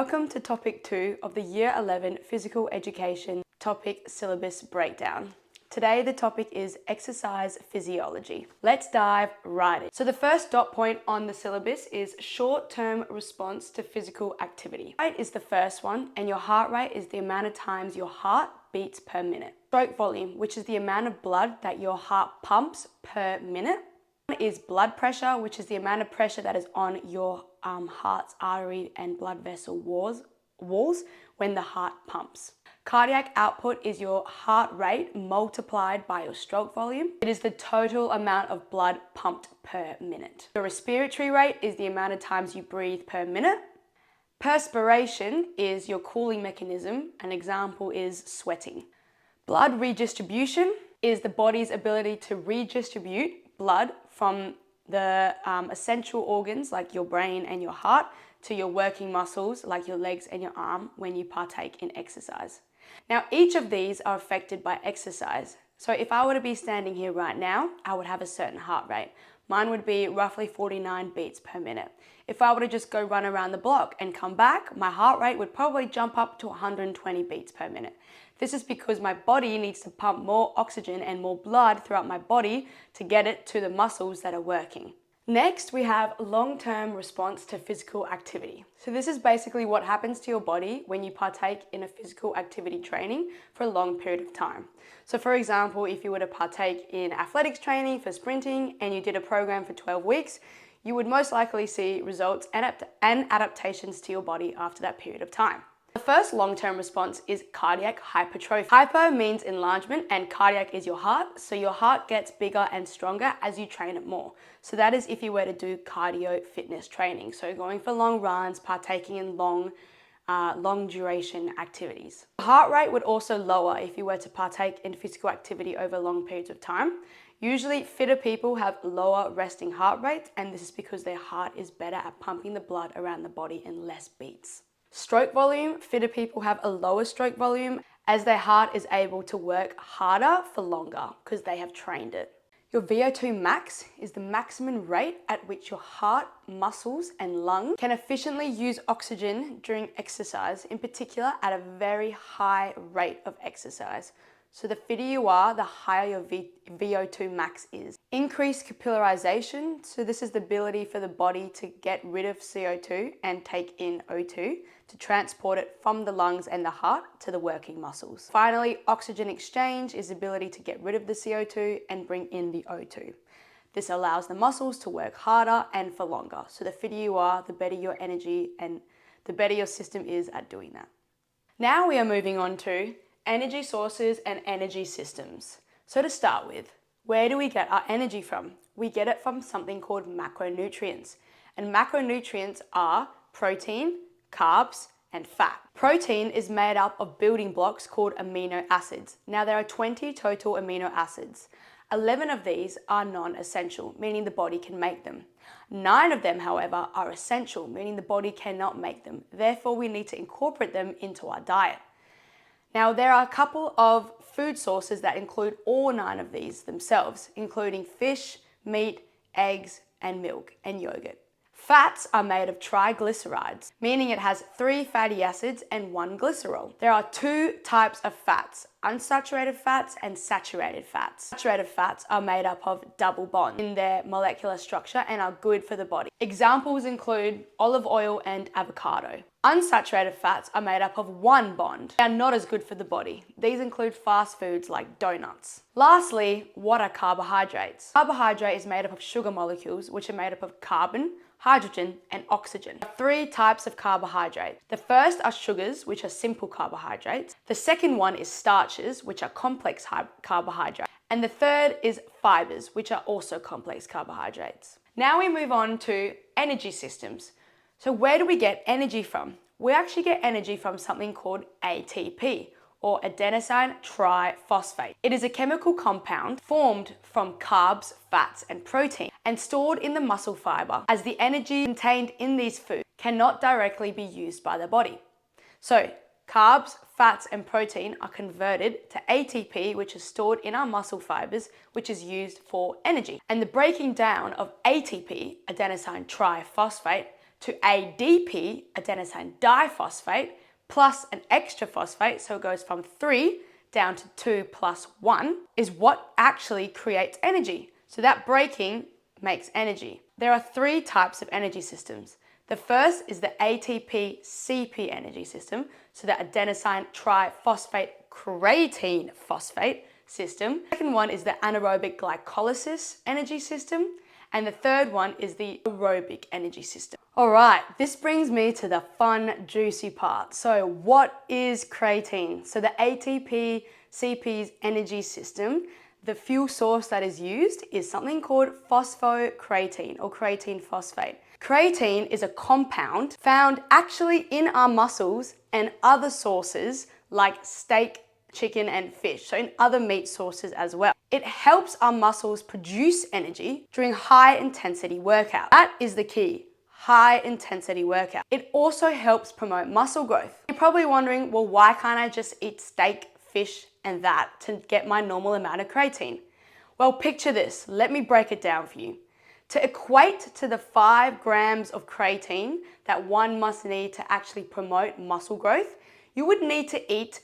Welcome to topic 2 of the Year 11 Physical Education topic syllabus breakdown. Today the topic is exercise physiology. Let's dive right in. So the first dot point on the syllabus is short-term response to physical activity. Heart rate is the first one, and your heart rate is the amount of times your heart beats per minute. Stroke volume, which is the amount of blood that your heart pumps per minute. Is blood pressure, which is the amount of pressure that is on your heart's artery and blood vessel walls when the heart pumps. Cardiac output is your heart rate multiplied by your stroke volume. It is the total amount of blood pumped per minute. Your respiratory rate is the amount of times you breathe per minute. Perspiration is your cooling mechanism. An example is sweating. Blood redistribution is the body's ability to redistribute blood from the essential organs like your brain and your heart to your working muscles like your legs and your arm when you partake in exercise. Now, each of these are affected by exercise. So if I were to be standing here right now, I would have a certain heart rate. Mine would be roughly 49 beats per minute. If I were to just go run around the block and come back, my heart rate would probably jump up to 120 beats per minute. This is because my body needs to pump more oxygen and more blood throughout my body to get it to the muscles that are working. Next, we have long-term response to physical activity. So this is basically what happens to your body when you partake in a physical activity training for a long period of time. So for example, if you were to partake in athletics training for sprinting and you did a program for 12 weeks, you would most likely see results and adaptations to your body after that period of time. The first long-term response is cardiac hypertrophy. Hyper means enlargement and cardiac is your heart, so your heart gets bigger and stronger as you train it more. So that is if you were to do cardio fitness training, so going for long runs, partaking in long duration activities. The heart rate would also lower if you were to partake in physical activity over long periods of time. Usually fitter people have lower resting heart rates, and this is because their heart is better at pumping the blood around the body in less beats. Stroke volume, fitter people have a lower stroke volume as their heart is able to work harder for longer because they have trained it. Your VO2 max is the maximum rate at which your heart, muscles and lungs can efficiently use oxygen during exercise, in particular at a very high rate of exercise. So the fitter you are, the higher your VO2 max is. Increased capillarization, so this is the ability for the body to get rid of CO2 and take in O2 to transport it from the lungs and the heart to the working muscles. Finally, oxygen exchange is the ability to get rid of the CO2 and bring in the O2. This allows the muscles to work harder and for longer. So the fitter you are, the better your energy and the better your system is at doing that. Now we are moving on to energy sources and energy systems. So to start with, where do we get our energy from? We get it from something called macronutrients. And macronutrients are protein, carbs, and fat. Protein is made up of building blocks called amino acids. Now there are 20 total amino acids. 11 of these are non-essential, meaning the body can make them. 9 of them, however, are essential, meaning the body cannot make them. Therefore, we need to incorporate them into our diet. Now, there are a couple of food sources that include all 9 of these themselves, including fish, meat, eggs, and milk, and yogurt. Fats are made of triglycerides, meaning it has 3 fatty acids and 1 glycerol. There are 2 types of fats, unsaturated fats and saturated fats. Saturated fats are made up of double bonds in their molecular structure and are good for the body. Examples include olive oil and avocado. Unsaturated fats are made up of 1 bond. They are not as good for the body. These include fast foods like donuts. Lastly, what are carbohydrates? Carbohydrate is made up of sugar molecules, which are made up of carbon, hydrogen, and oxygen. There are 3 types of carbohydrates. The first are sugars, which are simple carbohydrates. The second one is starches, which are complex carbohydrates. And the third is fibers, which are also complex carbohydrates. Now we move on to energy systems. So where do we get energy from? We actually get energy from something called ATP, or adenosine triphosphate. It is a chemical compound formed from carbs, fats, and protein and stored in the muscle fiber, as the energy contained in these foods cannot directly be used by the body. So carbs, fats, and protein are converted to ATP, which is stored in our muscle fibers, which is used for energy. And the breaking down of ATP, adenosine triphosphate, to ADP, adenosine diphosphate, plus an extra phosphate, so it goes from 3 down to 2 plus 1, is what actually creates energy. So that breaking makes energy. There are 3 types of energy systems. The first is the ATP-CP energy system, so the adenosine triphosphate creatine phosphate system. The second one is the anaerobic glycolysis energy system. And the third one is the aerobic energy system. All right, this brings me to the fun, juicy part. So what is creatine? So the ATP-CP's energy system, the fuel source that is used is something called phosphocreatine or creatine phosphate. Creatine is a compound found actually in our muscles and other sources like steak, chicken, and fish, so in other meat sources as well. It helps our muscles produce energy during high intensity workout. That is the key, high intensity workout. It also helps promote muscle growth. You're probably wondering, well, why can't I just eat steak, fish, and that to get my normal amount of creatine? Well, picture this. Let me break it down for you. To equate to the 5 grams of creatine that one must need to actually promote muscle growth, you would need to eat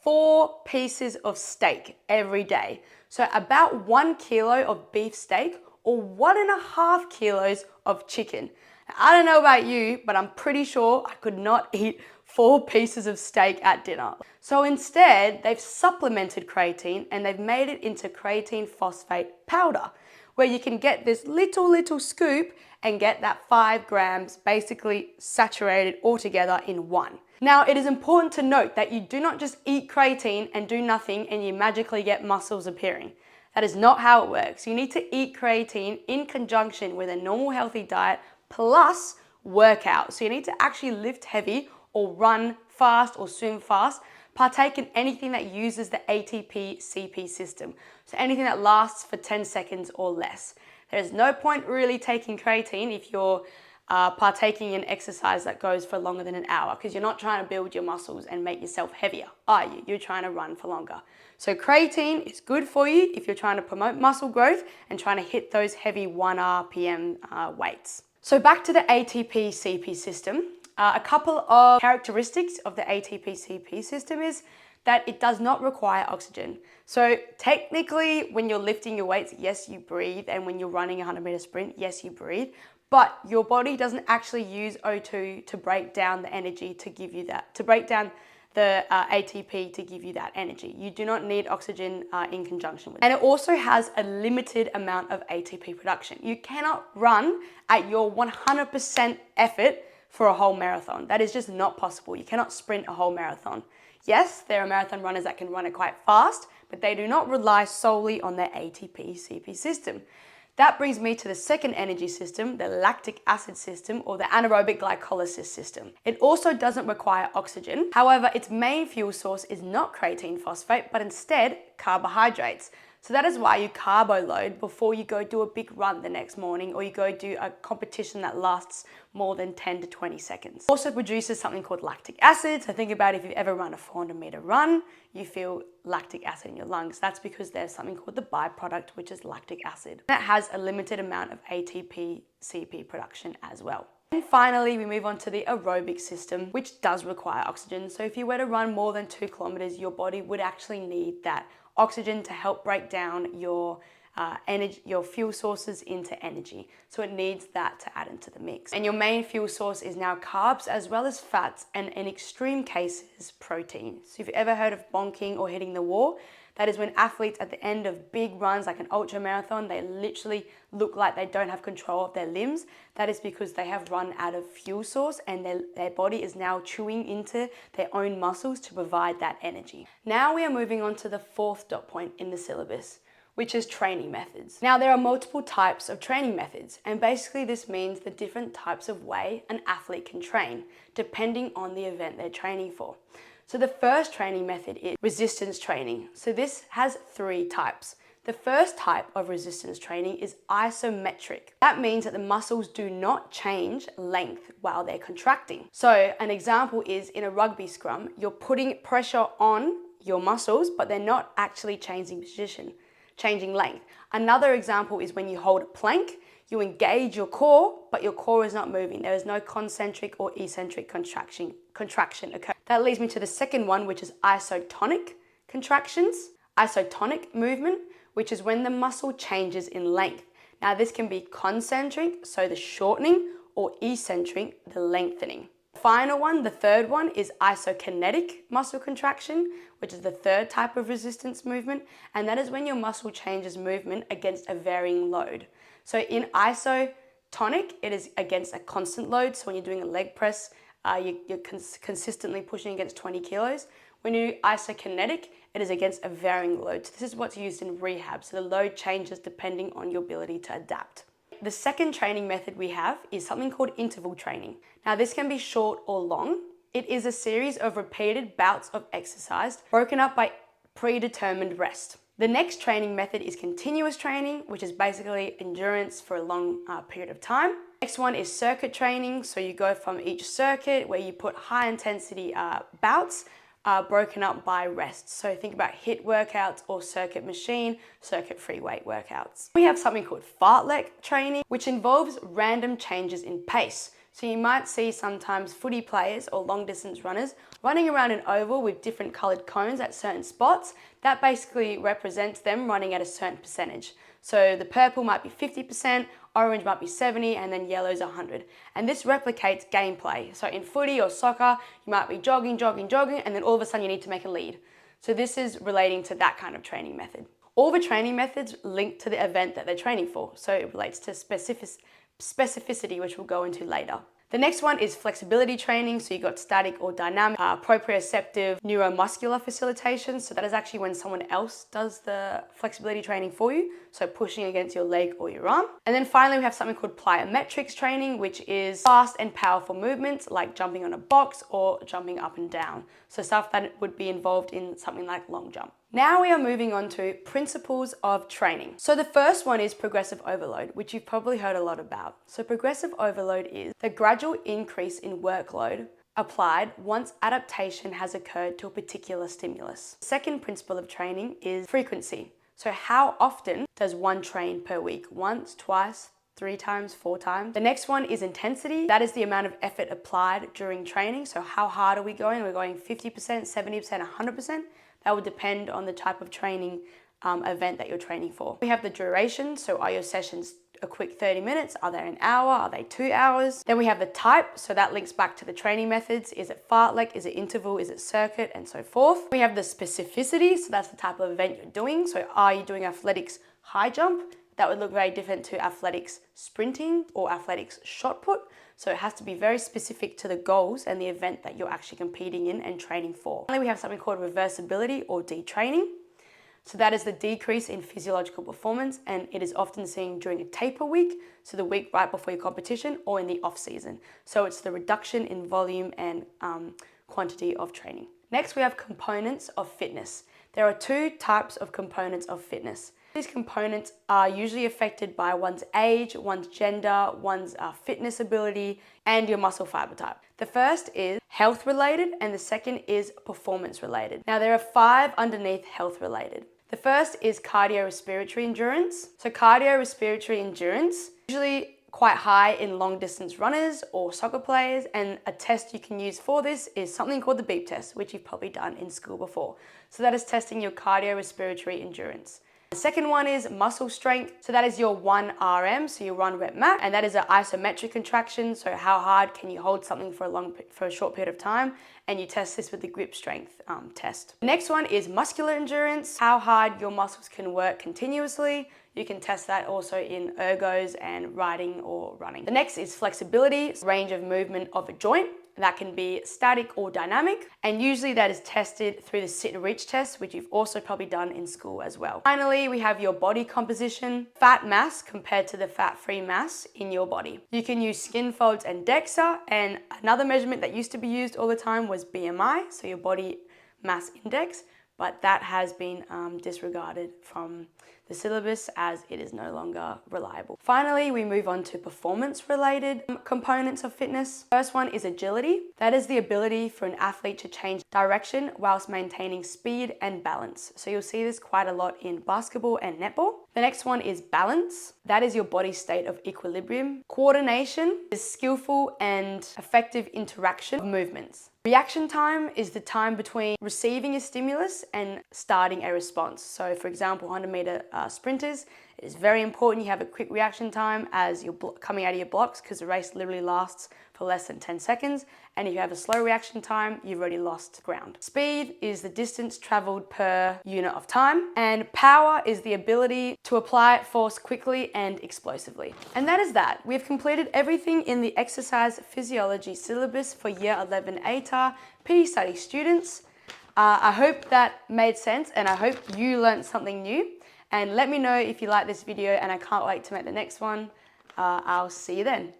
4 pieces of steak every day. So about 1 kilo of beef steak or 1.5 kilos of chicken. Now, I don't know about you, but I'm pretty sure I could not eat 4 pieces of steak at dinner. So instead, they've supplemented creatine and they've made it into creatine phosphate powder, where you can get this little scoop and get that 5 grams basically saturated all together in one. Now, it is important to note that you do not just eat creatine and do nothing and you magically get muscles appearing. That is not how it works. You need to eat creatine in conjunction with a normal healthy diet plus workout. So you need to actually lift heavy or run fast or swim fast, partake in anything that uses the ATP-CP system. So anything that lasts for 10 seconds or less. There's no point really taking creatine if you're partaking in exercise that goes for longer than an hour, because you're not trying to build your muscles and make yourself heavier, are you? You're trying to run for longer. So creatine is good for you if you're trying to promote muscle growth and trying to hit those heavy 1 RPM weights. So back to the ATP-CP system. A couple of characteristics of the ATP-CP system is that it does not require oxygen. So technically, when you're lifting your weights, yes, you breathe. And when you're running a 100-meter sprint, yes, you breathe. But your body doesn't actually use O2 to break down the energy to give you that, to break down the ATP to give you that energy. You do not need oxygen in conjunction with it. And it also has a limited amount of ATP production. You cannot run at your 100% effort for a whole marathon. That is just not possible. You cannot sprint a whole marathon. Yes, there are marathon runners that can run it quite fast, but they do not rely solely on their ATP-CP system. That brings me to the second energy system, the lactic acid system or the anaerobic glycolysis system. It also doesn't require oxygen. However, its main fuel source is not creatine phosphate, but instead carbohydrates. So that is why you carbo load before you go do a big run the next morning or you go do a competition that lasts more than 10 to 20 seconds. It also produces something called lactic acid. So think about if you've ever run a 400-meter run, you feel lactic acid in your lungs. That's because there's something called the byproduct, which is lactic acid. That has a limited amount of ATP-CP production as well. And finally, we move on to the aerobic system, which does require oxygen. So if you were to run more than 2 kilometers, your body would actually need that oxygen to help break down your energy, your fuel sources into energy. So it needs that to add into the mix. And your main fuel source is now carbs as well as fats and in extreme cases, protein. So if you've ever heard of bonking or hitting the wall, that is when athletes at the end of big runs like an ultra marathon, they literally look like they don't have control of their limbs. That is because they have run out of fuel source and their body is now chewing into their own muscles to provide that energy. Now we are moving on to the 4th dot point in the syllabus, which is training methods. Now there are multiple types of training methods, and basically this means the different types of way an athlete can train depending on the event they're training for. So the first training method is resistance training. So this has 3 types. The first type of resistance training is isometric. That means that the muscles do not change length while they're contracting. So an example is in a rugby scrum, you're putting pressure on your muscles, but they're not actually changing position, changing length. Another example is when you hold a plank, you engage your core, but your core is not moving. There is no concentric or eccentric contraction occur. That leads me to the second one, which is isotonic contractions. Isotonic movement, which is when the muscle changes in length. Now this can be concentric, so the shortening, or eccentric, the lengthening. Final one, the third one, is isokinetic muscle contraction, which is the third type of resistance movement, and that is when your muscle changes movement against a varying load. So in isotonic, it is against a constant load. So when you're doing a leg press, you're consistently pushing against 20 kilos. When you do isokinetic, it is against a varying load. So this is what's used in rehab. So the load changes depending on your ability to adapt. The second training method we have is something called interval training. Now this can be short or long. It is a series of repeated bouts of exercise broken up by predetermined rest. The next training method is continuous training, which is basically endurance for a long period of time. Next one is circuit training. So you go from each circuit where you put high intensity bouts broken up by rest. So think about HIIT workouts or circuit machine, circuit free weight workouts. We have something called fartlek training, which involves random changes in pace. So you might see sometimes footy players or long distance runners running around an oval with different coloured cones at certain spots. That basically represents them running at a certain percentage. So the purple might be 50%, orange might be 70%, and then yellow is 100%. And this replicates gameplay. So in footy or soccer, you might be jogging, and then all of a sudden you need to make a lead. So this is relating to that kind of training method. All the training methods link to the event that they're training for. So it relates to specificity, which we'll go into later. The next one is flexibility training. So you got static or dynamic, proprioceptive, neuromuscular facilitation. So that is actually when someone else does the flexibility training for you. So pushing against your leg or your arm. And then finally, we have something called plyometrics training, which is fast and powerful movements like jumping on a box or jumping up and down. So stuff that would be involved in something like long jump. Now we are moving on to principles of training. So the first one is progressive overload, which you've probably heard a lot about. So progressive overload is the gradual increase in workload applied once adaptation has occurred to a particular stimulus. The second principle of training is frequency. So how often does one train per week? Once, twice, 3 times, 4 times. The next one is intensity. That is the amount of effort applied during training. So how hard are we going? We're going 50%, 70%, 100%. That would depend on the type of training event that you're training for. We have the duration. So are your sessions a quick 30 minutes? Are they an hour? Are they 2 hours? Then we have the type. So that links back to the training methods. Is it fartlek? Is it interval? Is it circuit? And so forth. We have the specificity. So that's the type of event you're doing. So are you doing athletics high jump? That would look very different to athletics sprinting or athletics shot put. So it has to be very specific to the goals and the event that you're actually competing in and training for. Finally, we have something called reversibility or detraining. So that is the decrease in physiological performance, and it is often seen during a taper week, so the week right before your competition, or in the off season. So it's the reduction in volume and quantity of training. Next, we have components of fitness. There are 2 types of components of fitness. These components are usually affected by one's age, one's gender, one's fitness ability, and your muscle fiber type. The first is health related, and the second is performance related. Now there are 5 underneath health related. The first is cardiorespiratory endurance. So cardiorespiratory endurance, usually quite high in long distance runners or soccer players, and a test you can use for this is something called the beep test, which you've probably done in school before. So that is testing your cardiorespiratory endurance. The second one is muscle strength. So that is your 1 RM, so your 1 rep max, and that is an isometric contraction. So how hard can you hold something for a short period of time? And you test this with the grip strength test. The next one is muscular endurance, how hard your muscles can work continuously. You can test that also in ergos and riding or running. The next is flexibility, range of movement of a joint. That can be static or dynamic, and usually that is tested through the sit and reach test, which you've also probably done in school as well. Finally, we have your body composition, fat mass compared to the fat-free mass in your body. You can use skin folds and DEXA, and another measurement that used to be used all the time was BMI, so your body mass index, but that has been disregarded from the syllabus as it is no longer reliable. Finally, we move on to performance-related components of fitness. First one is agility. That is the ability for an athlete to change direction whilst maintaining speed and balance. So you'll see this quite a lot in basketball and netball. The next one is balance. That is your body state of equilibrium. Coordination is skillful and effective interaction of movements. Reaction time is the time between receiving a stimulus and starting a response. So for example, 100-meter sprinters, it is very important you have a quick reaction time as you're coming out of your blocks, because the race literally lasts for less than 10 seconds. And if you have a slow reaction time, you've already lost ground. Speed is the distance traveled per unit of time. And power is the ability to apply force quickly and explosively. And that is that. We've completed everything in the exercise physiology syllabus for year 11 ATAR PT study students. I hope that made sense, and I hope you learned something new. And let me know if you like this video, and I can't wait to make the next one. I'll see you then.